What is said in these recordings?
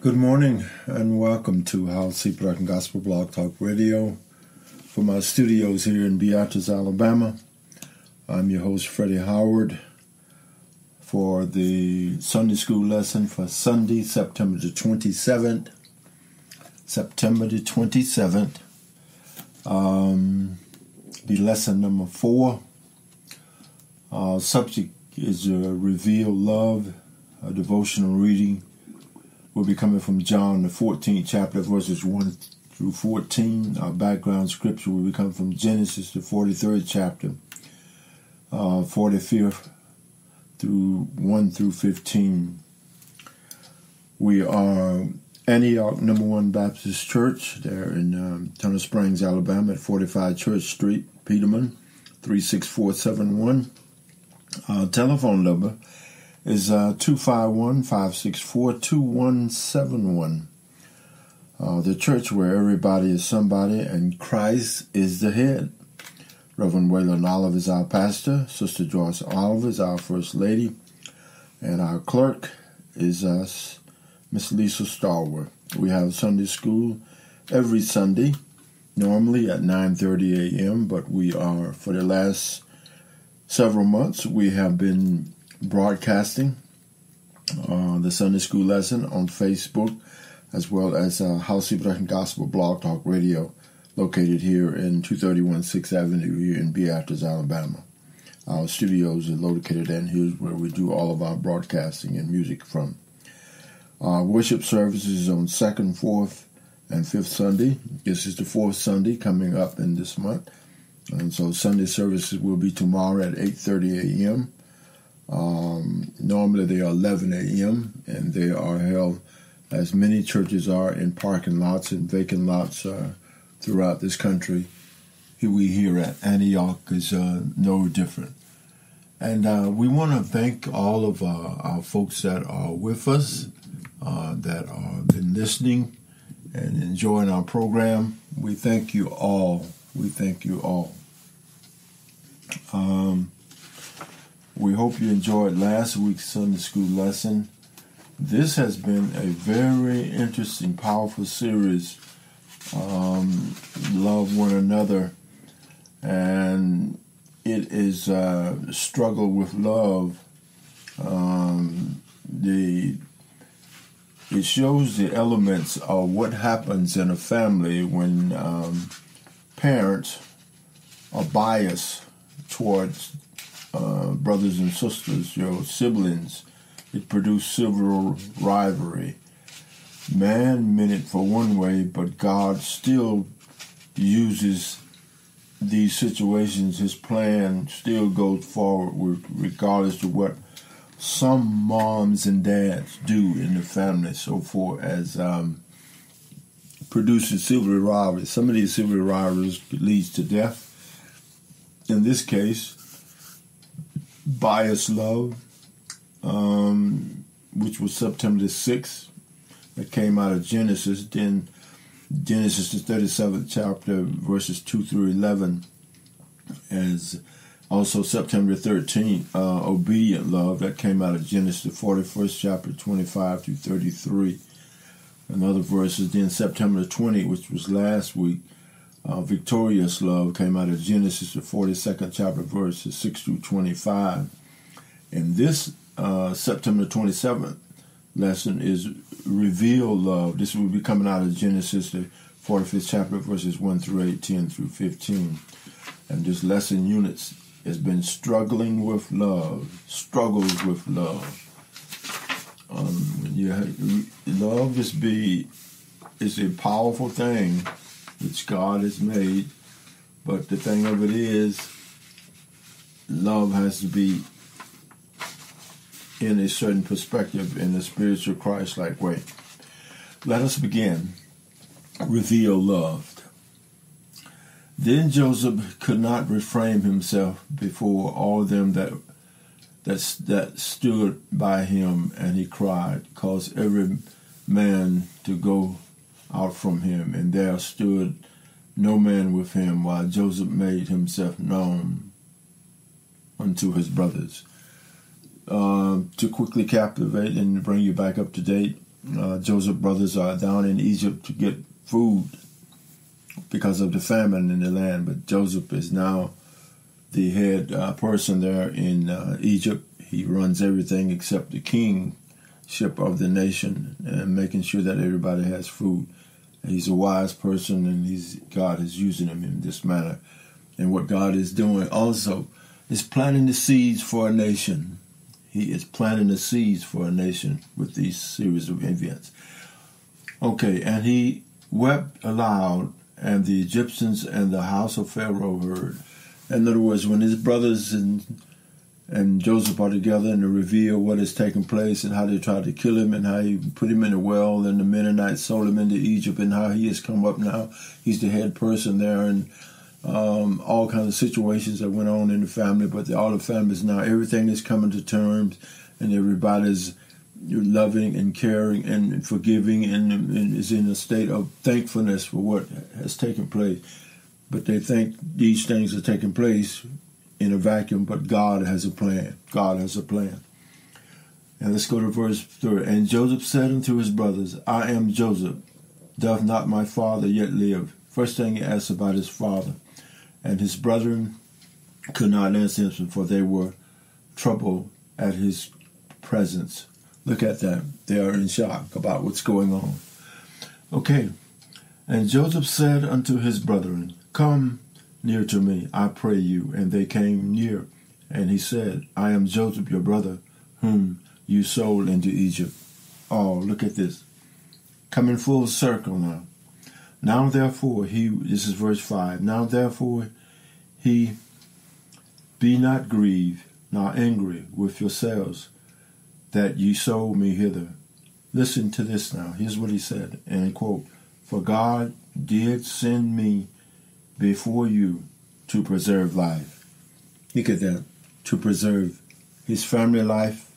Good morning and welcome to Peterman Gospel Blog Talk Radio from our studios here in Beatrice, Alabama. I'm your host, Freddie Howard, for the Sunday school lesson for Sunday, September the 27th. The lesson number 4. Our subject is Reveal Love. A devotional reading will be coming from John, the 14th chapter, verses 1 through 14. Our background scripture will be coming from Genesis, the 43rd chapter, 45th through 1 through 15. We are Antioch number 1 Baptist Church there in Tunnel Springs, Alabama at 45 Church Street, Peterman, 36471. Our telephone number is 251-564-2171. The church where everybody is somebody and Christ is the head. Reverend Whalen Olive is our pastor. Sister Joyce Olive is our first lady. And our clerk is Miss Lisa Starwer. We have Sunday school every Sunday, normally at 9:30 a.m., but we are, for the last several months, we have been broadcasting the Sunday school lesson on Facebook, as well as Peterman Gospel Blog Talk Radio, located here in 231 6th Avenue here in Beatrice, Alabama. Our studios are located in here where we do all of our broadcasting and music from. Our worship services on 2nd, 4th, and 5th Sunday. This is the 4th Sunday coming up in this month. And so Sunday services will be tomorrow at 8:30 a.m. Normally they are 11 a.m. and they are held, as many churches are, in parking lots and vacant lots throughout this country. We here at Antioch is no different. And we want to thank all of our folks that are with us, that have been listening and enjoying our program. We thank you all. We thank you all. We hope you enjoyed last week's Sunday school lesson. This has been a very interesting, powerful series, Love One Another, and it is struggle with love. It shows the elements of what happens in a family when parents are biased towards brothers and sisters, your siblings. It produces civil rivalry. Man meant it for one way, but God still uses these situations. His plan still goes forward regardless of what some moms and dads do in the family, so forth, as produces civil rivalry. Some of these civil rivalries leads to death. In this case, biased love, which was September the 6th, that came out of Genesis. Then Genesis, the 37th chapter, verses 2 through 11, as also September 13th, obedient love, that came out of Genesis, the 41st chapter, 25 through 33. And other verses. Then September 20th, which was last week, victorious love, came out of Genesis, the 42nd chapter, verses 6 through 25. And this September 27th lesson is reveal love. This will be coming out of Genesis, the 45th chapter, verses 1 through 8, 10 through 15. And this lesson unit has been struggling with love, struggles with love. Love is a powerful thing which God has made, but the thing of it is, love has to be in a certain perspective, in a spiritual Christ-like way. Let us begin. Reveal love. Then Joseph could not refrain himself before all them that stood by him, and he cried, caused every man to go out from him, and there stood no man with him, while Joseph made himself known unto his brothers. To quickly captivate and bring you back up to date, Joseph's brothers are down in Egypt to get food because of the famine in the land. But Joseph is now the head person there in Egypt. He runs everything except the kingship of the nation and making sure that everybody has food. He's a wise person, and God is using him in this manner. And what God is doing also is planting the seeds for a nation. He is planting the seeds for a nation with these series of events. Okay, and he wept aloud, and the Egyptians and the house of Pharaoh heard. In other words, when his brothers and Joseph are together and to reveal what has taken place and how they tried to kill him and how he put him in a well and the Mennonites sold him into Egypt and how he has come up now. He's the head person there, and all kinds of situations that went on in the family. But all the families now, everything is coming to terms, and everybody's loving and caring and forgiving and is in a state of thankfulness for what has taken place. But they think these things are taking place in a vacuum, but God has a plan. God has a plan. And let's go to verse 3. And Joseph said unto his brothers, I am Joseph. Doth not my father yet live? First thing he asks about his father. And his brethren could not answer him, for they were troubled at his presence. Look at that. They are in shock about what's going on. Okay. And Joseph said unto his brethren, Come near to me, I pray you. And they came near. And he said, I am Joseph, your brother, whom you sold into Egypt. Oh, look at this. Coming full circle now. Now therefore, this is verse 5. Now therefore, he be not grieved, nor angry with yourselves, that ye sold me hither. Listen to this now. Here's what he said, and I quote, For God did send me before you to preserve life. Look at that. To preserve his family life,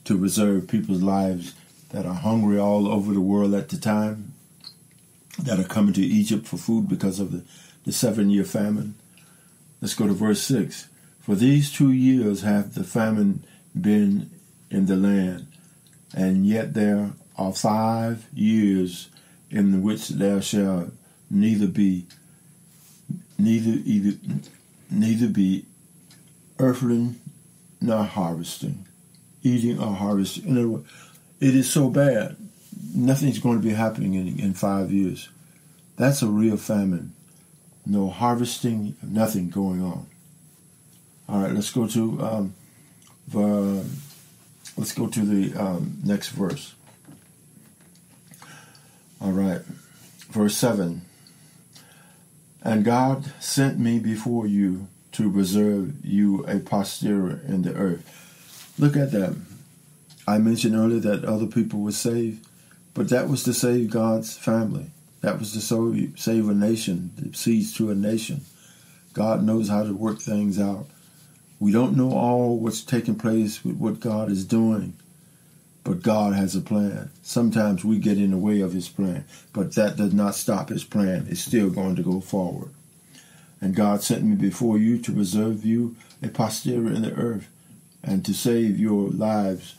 to preserve people's lives that are hungry all over the world at the time, that are coming to Egypt for food because of the 7-year famine. Let's go to verse 6. For these 2 years hath the famine been in the land, and yet there are 5 years in which there shall neither be earthling nor harvesting, eating or harvesting. In other words, it is so bad, nothing's going to be happening in 5 years. That's a real famine. No harvesting, nothing going on. All right, let's go to the next verse. All right, verse 7. And God sent me before you to preserve you a posterior in the earth. Look at that. I mentioned earlier that other people were saved, but that was to save God's family. That was to save a nation, the seeds to a nation. God knows how to work things out. We don't know all what's taking place with what God is doing, but God has a plan. Sometimes we get in the way of his plan, but that does not stop his plan. It's still going to go forward. And God sent me before you to preserve you a posterior in the earth and to save your lives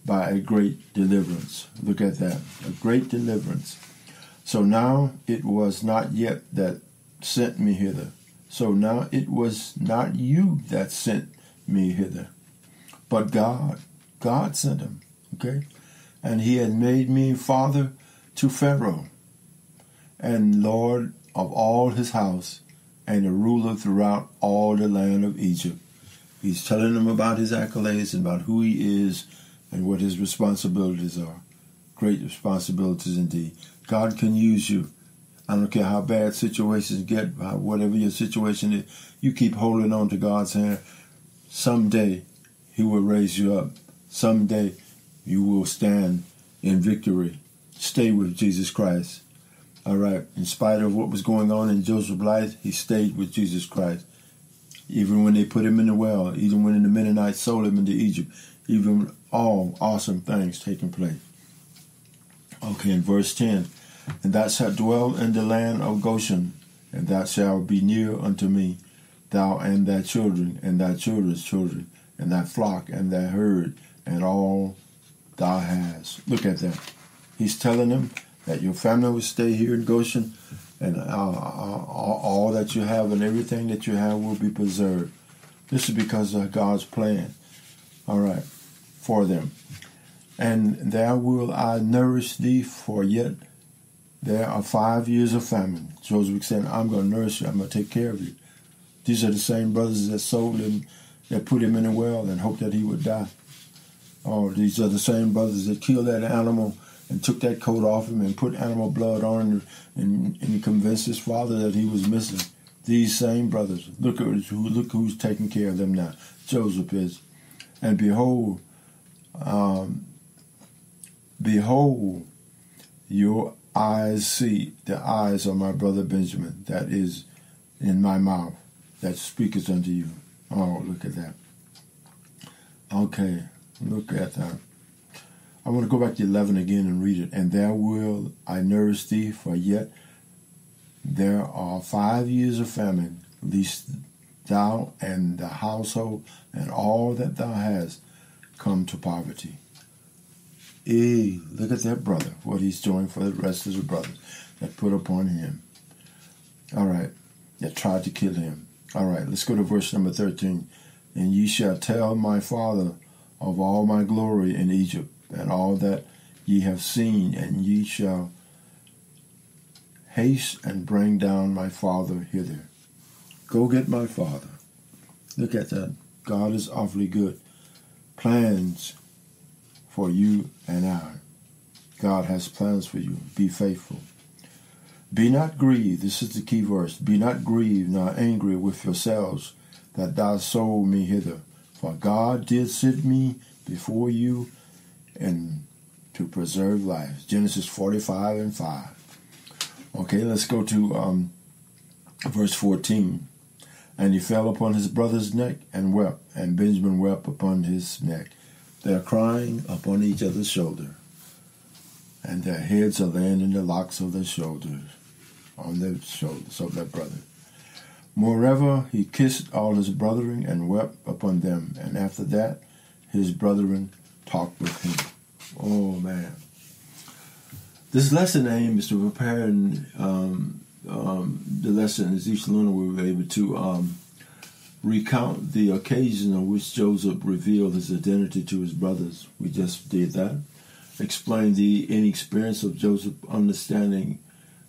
by a great deliverance. Look at that, a great deliverance. So now it was not yet that sent me hither. So now it was not you that sent me hither, but God. God sent him, okay? And he had made me father to Pharaoh and Lord of all his house and a ruler throughout all the land of Egypt. He's telling them about his accolades and about who he is and what his responsibilities are. Great responsibilities indeed. God can use you. I don't care how bad situations get, whatever your situation is, you keep holding on to God's hand. Someday he will raise you up. Someday you will stand in victory. Stay with Jesus Christ. All right. In spite of what was going on in Joseph's life, he stayed with Jesus Christ. Even when they put him in the well, even when the Mennonites sold him into Egypt, even all awesome things taking place. Okay, in verse 10, and thou shalt dwell in the land of Goshen, and thou shalt be near unto me, thou and thy children, and thy children's children, and thy flock, and thy herd, and all thou hast. Look at that. He's telling them that your family will stay here in Goshen, and all that you have and everything that you have will be preserved. This is because of God's plan, all right, for them. And there will I nourish thee, for yet there are 5 years of famine. Joseph said, I'm going to nourish you. I'm going to take care of you. These are the same brothers that sold him, that put him in a well and hoped that he would die. Oh, these are the same brothers that killed that animal and took that coat off him and put animal blood on him and convinced his father that he was missing. These same brothers. Look who's taking care of them now. Joseph is. And behold, your eyes see the eyes of my brother Benjamin that is in my mouth, that speaketh unto you. Oh, look at that. Okay, look at that. I want to go back to 11 again and read it. And there will I nourish thee, for yet there are 5 years of famine, lest thou and the household and all that thou hast come to poverty. Look at that brother, what he's doing for the rest of the brothers that put upon him. All right, that tried to kill him. All right, let's go to verse number 13. And ye shall tell my father of all my glory in Egypt, and all that ye have seen, and ye shall haste and bring down my father hither. Go get my father. Look at that. God is awfully good. Plans for you and I. God has plans for you. Be faithful. Be not grieved. This is the key verse. Be not grieved nor angry with yourselves that thou sold me hither. For God did send me before you and to preserve life. Genesis 45:5. Okay, let's go to verse 14. And he fell upon his brother's neck and wept, and Benjamin wept upon his neck. They are crying upon each other's shoulder, and their heads are laying in the locks of their shoulders, on their shoulders of their brother. Moreover, he kissed all his brethren and wept upon them, and after that his brethren talked with him. Oh, man. This lesson aim is to prepare the lesson as each learner will be able to recount the occasion on which Joseph revealed his identity to his brothers. We just did that. Explain the inexperience of Joseph understanding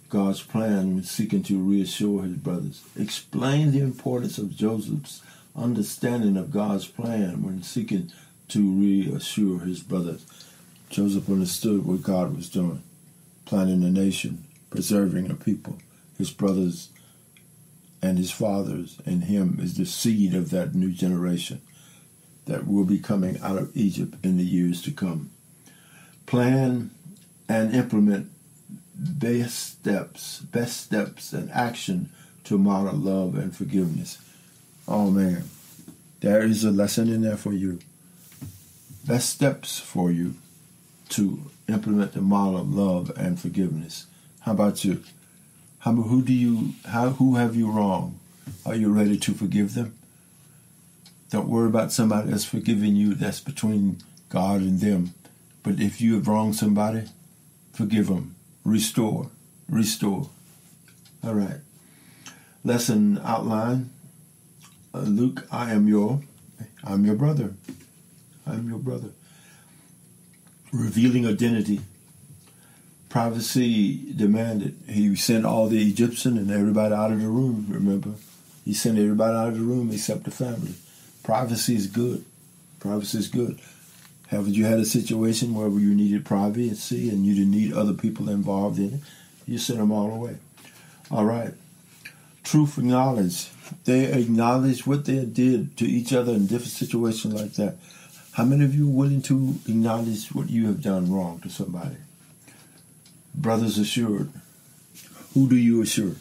God's plan when seeking to reassure his brothers. Explain the importance of Joseph's understanding of God's plan when seeking to reassure his brothers. Joseph understood what God was doing, planning a nation, preserving a people. His brothers and his fathers and him is the seed of that new generation that will be coming out of Egypt in the years to come. Plan and implement best steps and action to model love and forgiveness. Oh man, there is a lesson in there for you. Best steps for you to implement the model of love and forgiveness. How about you? Who have you wronged? Are you ready to forgive them? Don't worry about somebody that's forgiving you. That's between God and them. But if you have wronged somebody, forgive them. Restore. All right. Lesson outline. Luke, I'm your brother. I'm your brother. Revealing identity. Privacy demanded. He sent all the Egyptians and everybody out of the room, remember? He sent everybody out of the room except the family. Privacy is good. Privacy is good. Haven't you had a situation where you needed privacy and you didn't need other people involved in it? You sent them all away. All right. Truth acknowledged. They acknowledged what they did to each other in different situations like that. How many of you are willing to acknowledge what you have done wrong to somebody? Brothers assured. Who do you assure?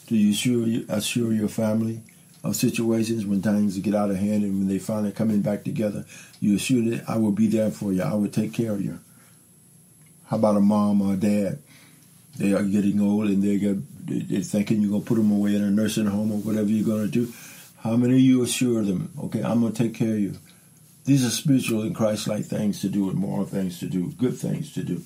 Do you assure your family of situations when things get out of hand and when they finally coming back together? You assure that I will be there for you. I will take care of you. How about a mom or a dad? They are getting old and they're thinking you're going to put them away in a nursing home or whatever you're going to do. How many of you assure them, okay, I'm going to take care of you? These are spiritual and Christ-like things to do and moral things to do, good things to do.